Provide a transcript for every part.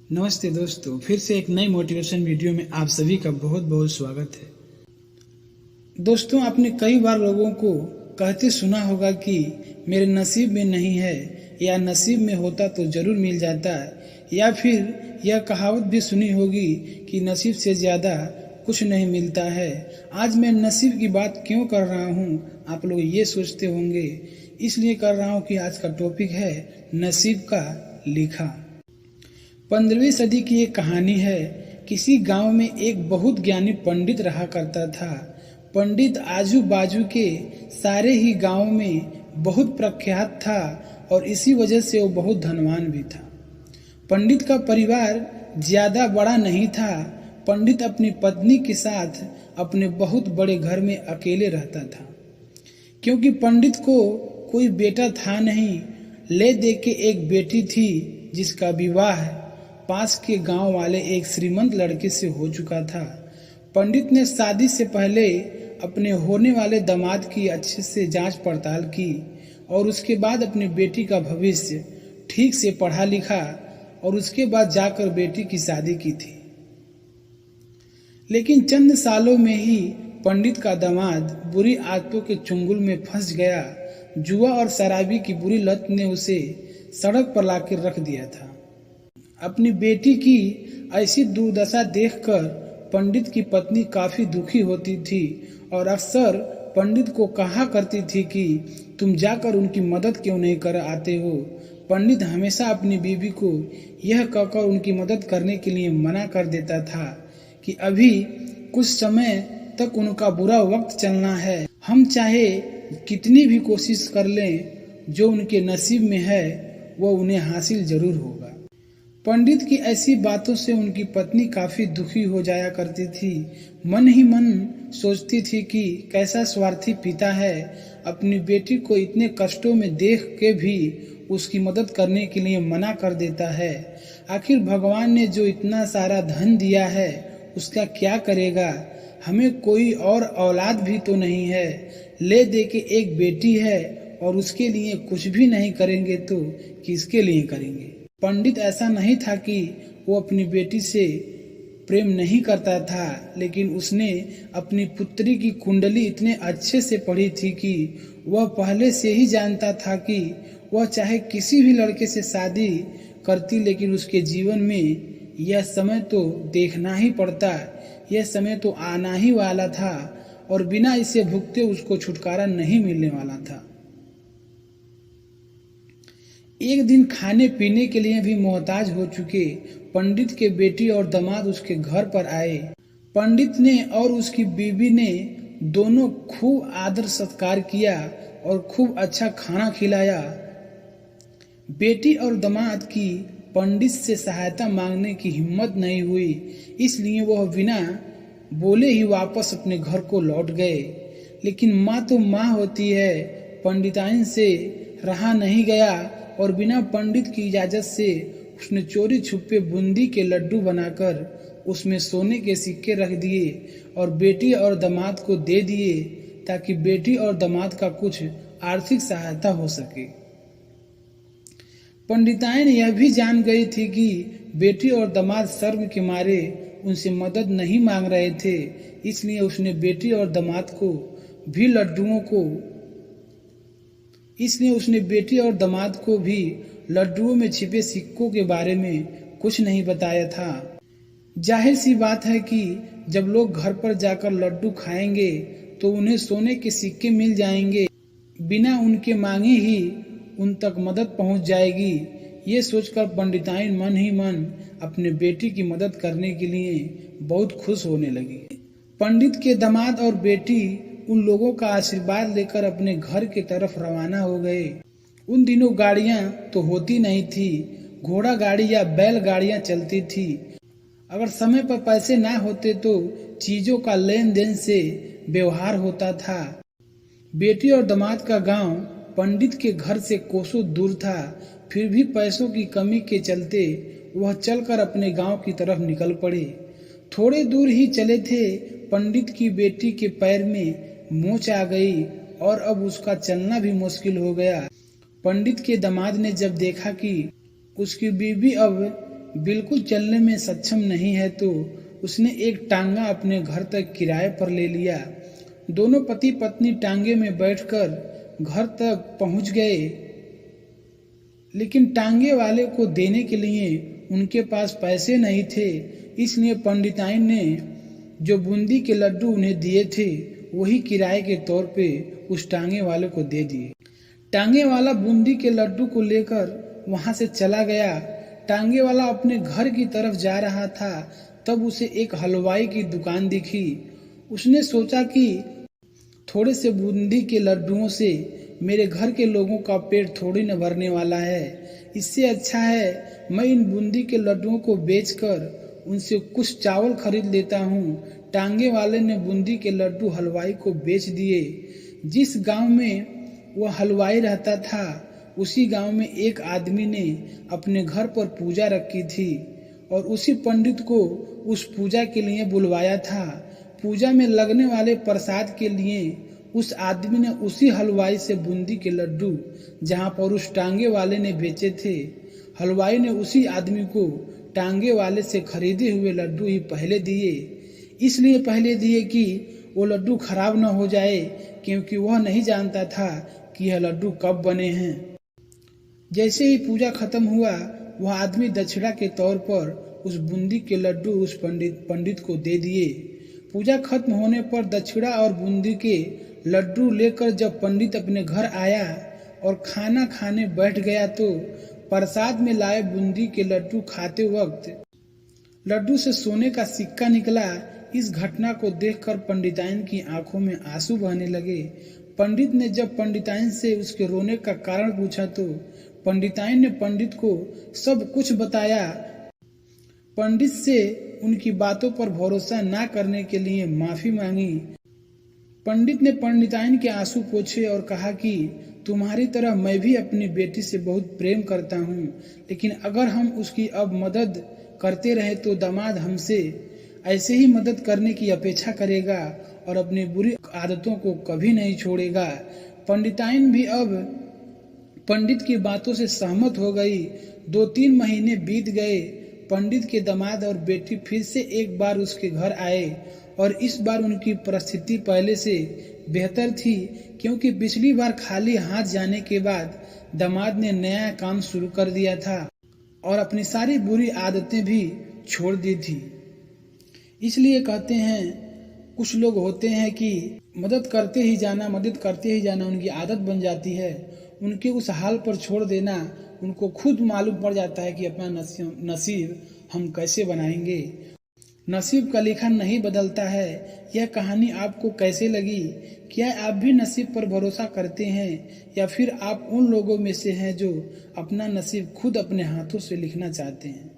नमस्ते दोस्तों, फिर से एक नई मोटिवेशन वीडियो में आप सभी का बहुत बहुत स्वागत है। दोस्तों, आपने कई बार लोगों को कहते सुना होगा कि मेरे नसीब में नहीं है, या नसीब में होता तो जरूर मिल जाता, या फिर यह कहावत भी सुनी होगी कि नसीब से ज़्यादा कुछ नहीं मिलता है। आज मैं नसीब की बात क्यों कर रहा हूँ, आप लोग ये सोचते होंगे। इसलिए कर रहा हूँ कि आज का टॉपिक है नसीब का लिखा। 15वीं सदी की एक कहानी है। किसी गांव में एक बहुत ज्ञानी पंडित रहा करता था। पंडित आजू बाजू के सारे ही गांव में बहुत प्रख्यात था और इसी वजह से वो बहुत धनवान भी था। पंडित का परिवार ज्यादा बड़ा नहीं था। पंडित अपनी पत्नी के साथ अपने बहुत बड़े घर में अकेले रहता था, क्योंकि पंडित को कोई बेटा था नहीं। ले दे के एक बेटी थी जिसका विवाह पास के गांव वाले एक श्रीमंत लड़के से हो चुका था। पंडित ने शादी से पहले अपने होने वाले दामाद की अच्छे से जांच पड़ताल की और उसके बाद अपनी बेटी का भविष्य ठीक से पढ़ा लिखा और उसके बाद जाकर बेटी की शादी की थी। लेकिन चंद सालों में ही पंडित का दामाद बुरी आदतों के चुंगल में फंस गया। जुआ और शराबी की बुरी लत ने उसे सड़क पर लाकर रख दिया था। अपनी बेटी की ऐसी दुर्दशा देखकर पंडित की पत्नी काफी दुखी होती थी और अक्सर पंडित को कहा करती थी कि तुम जाकर उनकी मदद क्यों नहीं कर आते हो। पंडित हमेशा अपनी बीवी को यह कहकर उनकी मदद करने के लिए मना कर देता था कि अभी कुछ समय तक उनका बुरा वक्त चलना है। हम चाहे कितनी भी कोशिश कर लें, जो उनके नसीब में है वो उन्हें हासिल जरूर होगा। पंडित की ऐसी बातों से उनकी पत्नी काफी दुखी हो जाया करती थी। मन ही मन सोचती थी कि कैसा स्वार्थी पिता है, अपनी बेटी को इतने कष्टों में देख के भी उसकी मदद करने के लिए मना कर देता है। आखिर भगवान ने जो इतना सारा धन दिया है उसका क्या करेगा। हमें कोई और औलाद भी तो नहीं है, ले दे के एक बेटी है और उसके लिए कुछ भी नहीं करेंगे तो किसके लिए करेंगे। पंडित ऐसा नहीं था कि वो अपनी बेटी से प्रेम नहीं करता था, लेकिन उसने अपनी पुत्री की कुंडली इतने अच्छे से पढ़ी थी कि वह पहले से ही जानता था कि वह चाहे किसी भी लड़के से शादी करती, लेकिन उसके जीवन में यह समय तो देखना ही पड़ता, यह समय तो आना ही वाला था और बिना इसे भुगते उसको छुटकारा नहीं मिलने वाला था। एक दिन खाने पीने के लिए भी मोहताज हो चुके पंडित के बेटी और दामाद उसके घर पर आए। पंडित ने और उसकी बीवी ने दोनों खूब आदर सत्कार किया और खूब अच्छा खाना खिलाया। बेटी और दामाद की पंडित से सहायता मांगने की हिम्मत नहीं हुई, इसलिए वह बिना बोले ही वापस अपने घर को लौट गए। लेकिन माँ तो माँ होती है, पंडिताइन से रहा नहीं गया और बिना पंडित की इजाजत से उसने चोरी छुपे बूंदी के लड्डू बनाकर उसमें सोने के सिक्के रख दिए और बेटी और दामाद को दे दिए, ताकि बेटी और दामाद का कुछ आर्थिक सहायता हो सके। पंडिताइन यह भी जान गई थी कि बेटी और दामाद शर्म के मारे उनसे मदद नहीं मांग रहे थे, इसलिए उसने बेटी और दामाद को भी लड्डुओं में छिपे सिक्कों के बारे में कुछ नहीं बताया था। जाहिर सी बात है कि जब लोग घर पर जाकर लड्डू खाएंगे तो उन्हें सोने के सिक्के मिल जाएंगे, बिना उनके मांगे ही उन तक मदद पहुंच जाएगी। ये सोचकर पंडिताइन मन ही मन अपने बेटी की मदद करने के लिए बहुत खुश होने लगी। पंडित के दामाद और बेटी उन लोगों का आशीर्वाद लेकर अपने घर की तरफ रवाना हो गए। उन दिनों गाड़ियां तो होती नहीं थी, घोड़ा गाड़ी या बैल गाड़ियां चलती थी। अगर समय पर पैसे ना होते तो चीजों का लेन देन से व्यवहार होता था। बेटी और दामाद का गांव पंडित के घर से कोसों दूर था, फिर भी पैसों की कमी के चलते वह चलकर अपने गांव की तरफ निकल पड़े। थोड़े दूर ही चले थे, पंडित की बेटी के पैर में मोच आ गई और अब उसका चलना भी मुश्किल हो गया। पंडित के दामाद ने जब देखा कि उसकी बीवी अब बिल्कुल चलने में सक्षम नहीं है तो उसने एक टांगा अपने घर तक किराए पर ले लिया। दोनों पति पत्नी टांगे में बैठकर घर तक पहुंच गए, लेकिन टांगे वाले को देने के लिए उनके पास पैसे नहीं थे। इसलिए पंडिताइन ने जो बूंदी के लड्डू उन्हें दिए थे वही किराए के तौर पे उस टांगे वाले को दे दिए। टांगे वाला बूंदी के लड्डू को लेकर वहां से चला गया। टांगे वाला अपने घर की तरफ जा रहा था, तब उसे एक हलवाई की दुकान दिखी। उसने सोचा कि थोड़े से बूंदी के लड्डुओं से मेरे घर के लोगों का पेट थोड़ी न भरने वाला है। इससे अच्छा है मैं इन बूंदी के लड्डुओं को बेचकर उनसे कुछ चावल खरीद लेता हूँ। टांगे वाले ने बूंदी के लड्डू हलवाई को बेच दिए। जिस गांव में वह हलवाई रहता था उसी गांव में एक आदमी ने अपने घर पर पूजा रखी थी और उसी पंडित को उस पूजा के लिए बुलवाया था। पूजा में लगने वाले प्रसाद के लिए उस आदमी ने उसी हलवाई से बूंदी के लड्डू जहां पर उस टांगे वाले ने बेचे थे, हलवाई ने उसी आदमी को टांगे वाले से खरीदे हुए लड्डू ही पहले दिए। इसलिए पहले दिए कि वो लड्डू खराब न हो जाए, क्योंकि वह नहीं जानता था कि यह लड्डू कब बने हैं। जैसे ही पूजा खत्म हुआ वह आदमी दक्षिणा के तौर पर उस बूंदी के लड्डू उस पंडित को दे दिए। पूजा खत्म होने पर दक्षिणा और बूंदी के लड्डू लेकर जब पंडित अपने घर आया और खाना खाने बैठ गया तो प्रसाद में लाए बूंदी के लड्डू खाते वक्त लड्डू से सोने का सिक्का निकला। इस घटना को देखकर पंडिताइन की आंखों में आंसू बहने लगे। पंडित ने जब पंडिताइन से उसके रोने का कारण पूछा तो पंडिताइन ने पंडित को सब कुछ बताया। पंडित से उनकी बातों पर भरोसा न करने के लिए माफी मांगी। पंडित ने पंडिताइन के आंसू पोंछे और कहा कि तुम्हारी तरह मैं भी अपनी बेटी से बहुत प्रेम करता हूँ, लेकिन अगर हम उसकी अब मदद करते रहे तो दामाद हमसे ऐसे ही मदद करने की अपेक्षा करेगा और अपनी बुरी आदतों को कभी नहीं छोड़ेगा। पंडिताइन भी अब पंडित की बातों से सहमत हो गई। 2-3 महीने बीत गए। पंडित के दामाद और बेटी फिर से एक बार उसके घर आए और इस बार उनकी परिस्थिति पहले से बेहतर थी, क्योंकि पिछली बार खाली हाथ जाने के बाद दामाद ने नया काम शुरू कर दिया था और अपनी सारी बुरी आदतें भी छोड़ दी थी। इसलिए कहते हैं कुछ लोग होते हैं कि मदद करते ही जाना उनकी आदत बन जाती है। उनके उस हाल पर छोड़ देना उनको खुद मालूम पड़ जाता है कि अपना नसीब हम कैसे बनाएंगे। नसीब का लिखा नहीं बदलता है। यह कहानी आपको कैसे लगी? क्या आप भी नसीब पर भरोसा करते हैं या फिर आप उन लोगों में से हैं जो अपना नसीब खुद अपने हाथों से लिखना चाहते हैं?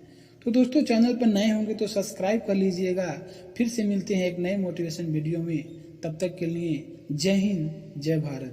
तो दोस्तों, चैनल पर नए होंगे तो सब्सक्राइब कर लीजिएगा। फिर से मिलते हैं एक नए मोटिवेशन वीडियो में। तब तक के लिए जय हिंद, जय भारत।